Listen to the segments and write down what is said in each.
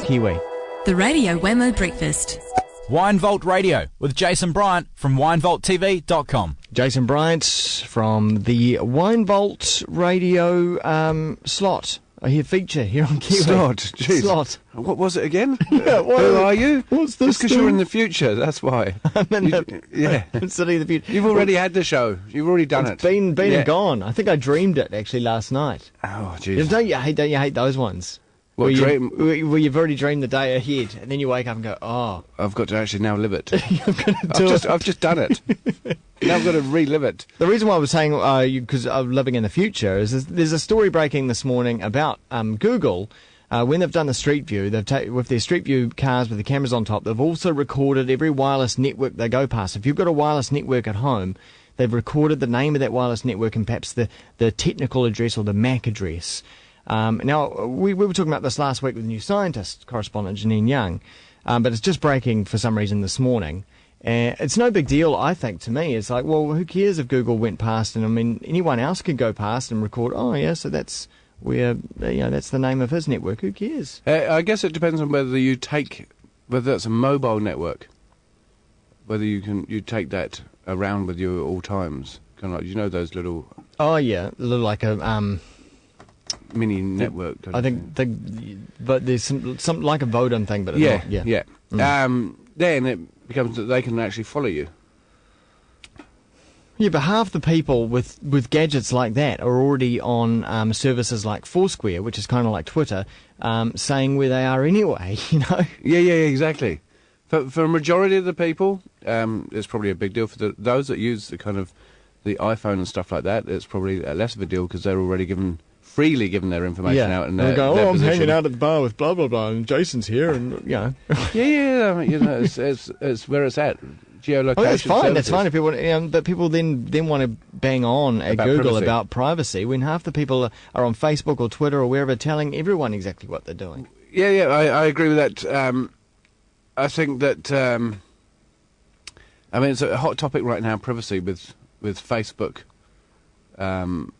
Kiwi. The Radio Wammo Breakfast. Wine Vault Radio with Jason Bryant from winevaulttv.com. Jason Bryant from the Wine Vault Radio slot. I hear feature here on Kiwi. Slot, jeez. Slot. What was it again? Yeah, Who are you? What's this? It's because you're in the future, that's why. I'm in the city of the future. You've already had the show. You've already done It's been and gone. I think I dreamed it actually last night. Oh, jeez. Don't you hate those ones? What, where you've already dreamed the day ahead, and then you wake up and go, oh. I've got to actually now live it. I've just done it. Now I've got to relive it. The reason why I was saying, because I'm living in the future, is there's a story breaking this morning about Google. When they've done the Street View, with their Street View cars with the cameras on top, they've also recorded every wireless network they go past. If you've got a wireless network at home, they've recorded the name of that wireless network and perhaps the technical address or the MAC address. Now, we were talking about this last week with New Scientist correspondent Janine Young, but it's just breaking for some reason this morning. It's no big deal, I think, to me. It's like, well, who cares if Google went past? And I mean, anyone else could go past and record, oh, yeah, so that's where, that's the name of his network. Who cares? I guess it depends on whether that's a mobile network, whether you take that around with you at all times. Kind of like, those little... Oh, yeah, little like a... mini network. I think, but there's some like a Vodafone thing, but yeah, not, yeah. Yeah. Mm. Then it becomes that they can actually follow you. Yeah, but half the people with gadgets like that are already on services like Foursquare, which is kind of like Twitter, saying where they are anyway. Yeah, exactly. For a majority of the people, it's probably a big deal. For those that use the kind of the iPhone and stuff like that, it's probably less of a deal because they're already freely given their information out, and they go, their I'm position. hanging out at the bar with blah blah blah, and Jason's here, and yeah. I mean, it's where it's at. Geolocation. Well, that's fine. Services. That's fine if people, but people then want to bang on at About Google privacy. About privacy when half the people are on Facebook or Twitter or wherever telling everyone exactly what they're doing. Yeah, I agree with that. I think that I mean it's a hot topic right now, privacy with Facebook, and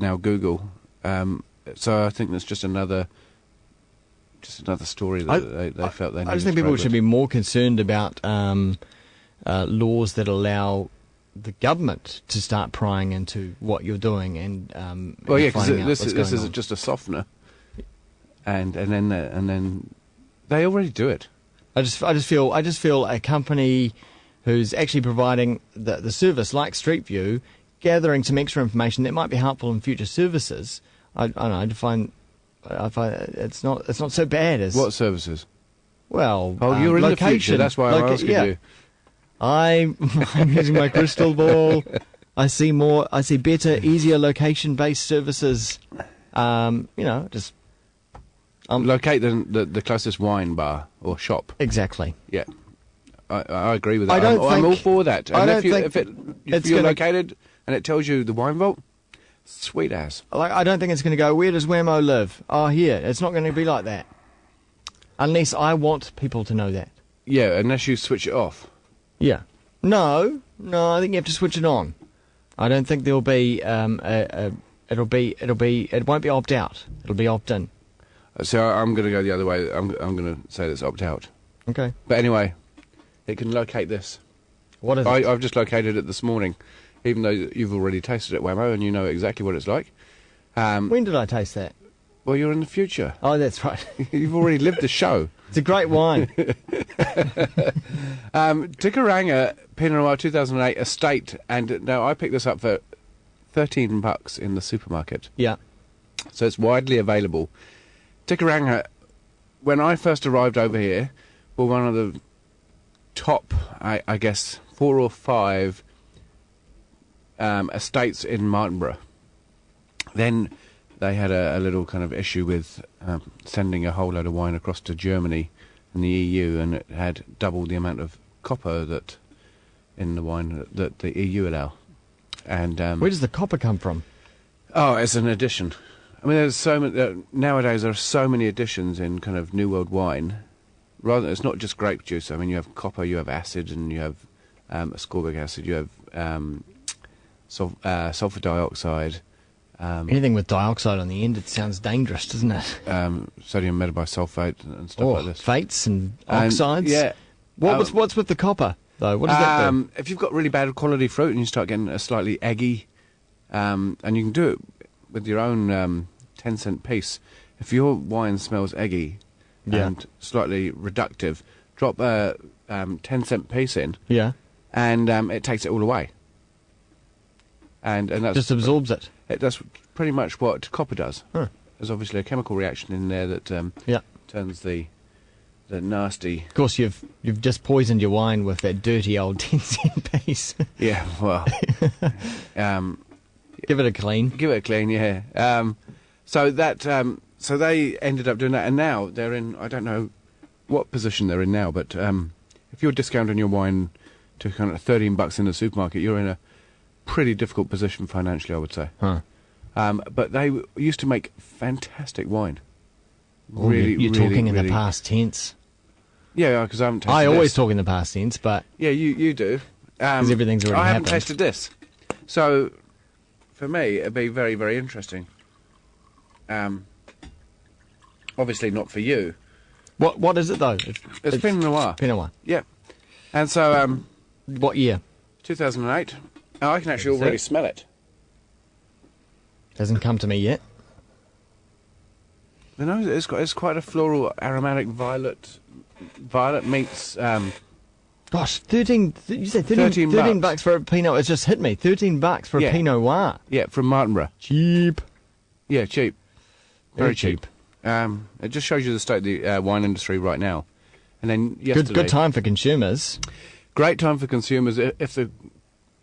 now Google. So I think that's just another story that they felt they needed. I just think people should be more concerned about laws that allow the government to start prying into what you're doing and well, yeah, because this is just a softener, and then they already do it. I just feel a company who's actually providing the service like Street View, gathering some extra information that might be helpful in future services. I find it's not so bad as what services. Well, you're in location. the future. That's why I'm asking you. I'm using my crystal ball. I see better, easier location-based services. Just locate the closest wine bar or shop. Exactly. Yeah, I agree with that. I'm all for that. And if you're gonna, located and it tells you the wine vault, sweet ass. I don't think it's going to go, where does Wammo live? Oh, here. It's not going to be like that. Unless I want people to know that. Yeah, unless you switch it off. Yeah. No, I think you have to switch it on. I don't think there'll be it won't be opt out. It'll be opt in. So I'm going to go the other way. I'm going to say it's opt out. Okay. But anyway, it can locate this. What is it? I've just located it this morning, even though you've already tasted it, Wammo, and you know exactly what it's like. When did I taste that? Well, you're in the future. Oh, that's right. You've already lived the show. It's a great wine. Kairanga Pinot Noir 2008 Estate, and now I picked this up for $13 in the supermarket. Yeah. So it's widely available. Kairanga, when I first arrived over here, were one of the top, I guess, 4 or 5 estates in Martinborough. Then they had a little kind of issue with sending a whole load of wine across to Germany and the EU, and it had double the amount of copper that in the wine that the EU allow. And where does the copper come from? Oh, it's an addition. I mean, there's so many nowadays. There are so many additions in kind of New World wine. It's not just grape juice. I mean, you have copper, you have acid, and you have ascorbic acid. You have sulfur dioxide. Anything with dioxide on the end, it sounds dangerous, doesn't it? Sodium metabisulfate and stuff like this. Fates and oxides. Yeah. What's with the copper though? What does that do? If you've got really bad quality fruit and you start getting a slightly eggy, and you can do it with your own 10-cent piece. If your wine smells eggy and slightly reductive, drop a 10-cent piece in. Yeah. And it takes it all away. And that's just absorbs it. That's pretty much what copper does. Huh. There's obviously a chemical reaction in there that turns the nasty. Of course, you've just poisoned your wine with that dirty old 10-cent piece. Yeah, well, give it a clean. Give it a clean, yeah. So they ended up doing that, and now they're in. I don't know what position they're in now, but if you're discounting your wine to kind of $13 in the supermarket, you're in a pretty difficult position financially, I would say. Huh. But they used to make fantastic wine. Ooh, you're talking in the past tense. Yeah, because I haven't tasted I this. always talk in the past tense, but... Yeah, you do. Because everything's already I haven't happened. tasted this. So, for me, it'd be very, very interesting. Obviously not for you. What is it, though? It's Pinot Noir. Pinot Noir. Yeah. And so... what year? 2008. Oh, I can actually already smell it. Hasn't come to me yet. The nose, it's quite a floral, aromatic violet meets... Gosh, you said 13 bucks for a Pinot. It just hit me. $13 for a Pinot Noir. Yeah, from Martinborough. Cheap. Yeah, cheap. Very cheap. It just shows you the state of the wine industry right now. And then yesterday... Good time for consumers. Great time for consumers if the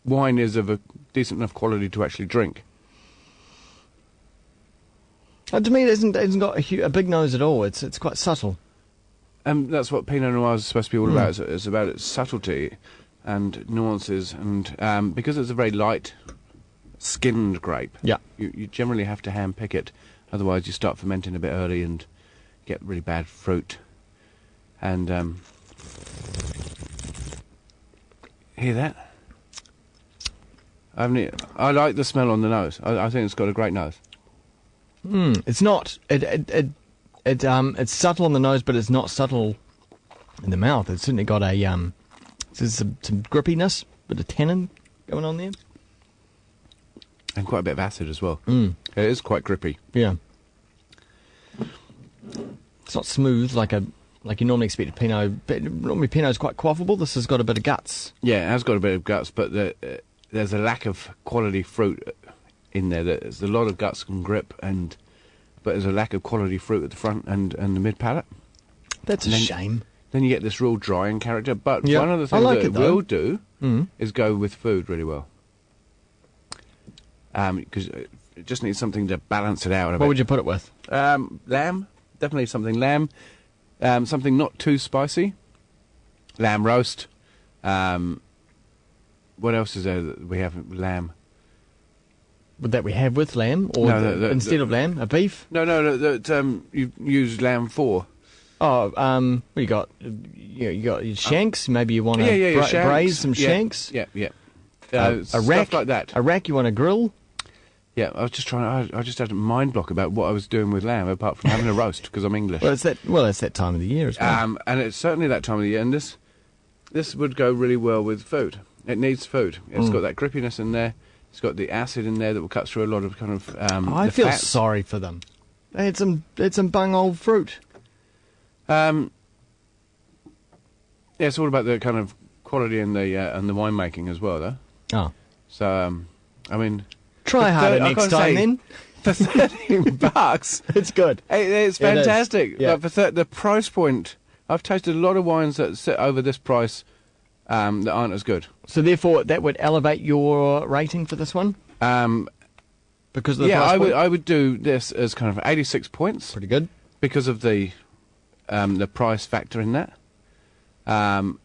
wine is of a decent enough quality to actually drink. To me, it hasn't got a big nose at all. It's quite subtle. That's what Pinot Noir is supposed to be all about. It's about its subtlety and nuances, and because it's a very light-skinned grape, you generally have to hand-pick it. Otherwise, you start fermenting a bit early and get really bad fruit. And hear that? I like the smell on the nose. I think it's got a great nose. It's not. It's subtle on the nose, but it's not subtle in the mouth. It's certainly got some grippiness, bit of tannin going on there, and quite a bit of acid as well. It is quite grippy. Yeah. It's not smooth like you normally expect a Pinot. But normally Pinot's quite quaffable. This has got a bit of guts. Yeah, it has got a bit of guts, but there's a lack of quality fruit in there. There's a lot of guts and grip, but there's a lack of quality fruit at the front and the mid palate. That's a shame. Then you get this real drying character. But one of the things that it will do is go with food really well. Because it just needs something to balance it out a bit. What would you put it with? Lamb. Definitely something lamb. Something not too spicy. Lamb roast. What else is there that we have with lamb? That we have with lamb, or instead of lamb, a beef? No, that you use lamb for. Oh, what you got? You got your shanks. Maybe you want to braise some shanks. Yeah. A stuff rack like that. A rack you want to grill. Yeah, I was just trying. I just had a mind block about what I was doing with lamb, apart from having a roast because I'm English. It's that time of the year as well. And it's certainly that time of the year, and this would go really well with food. It needs food. It's got that grippiness in there. It's got the acid in there that will cut through a lot of kind of. I feel fats. sorry for them. They had some bung old fruit. Yeah, it's all about the kind of quality and the winemaking as well, though. Oh, so I mean, try harder next time, then. For $13, it's good. It's fantastic. It is. Yeah. But for the price point, I've tasted a lot of wines that sit over this price that aren't as good. So therefore, that would elevate your rating for this one. Because of the price point? I would do this as kind of 86 points. Pretty good. Because of the price factor in that.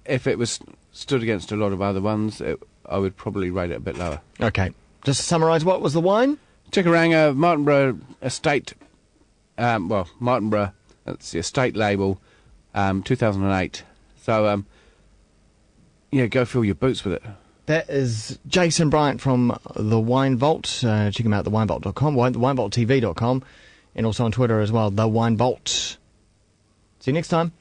If it was stood against a lot of other ones, I would probably rate it a bit lower. Okay. Just to summarise, what was the wine? Kairanga, Martinborough Estate. Martinborough, that's the estate label, 2008. So, go fill your boots with it. That is Jason Bryant from the Wine Vault. Check him out at thewinevault.com, thewinevaulttv.com, and also on Twitter as well, The Wine Vault. See you next time.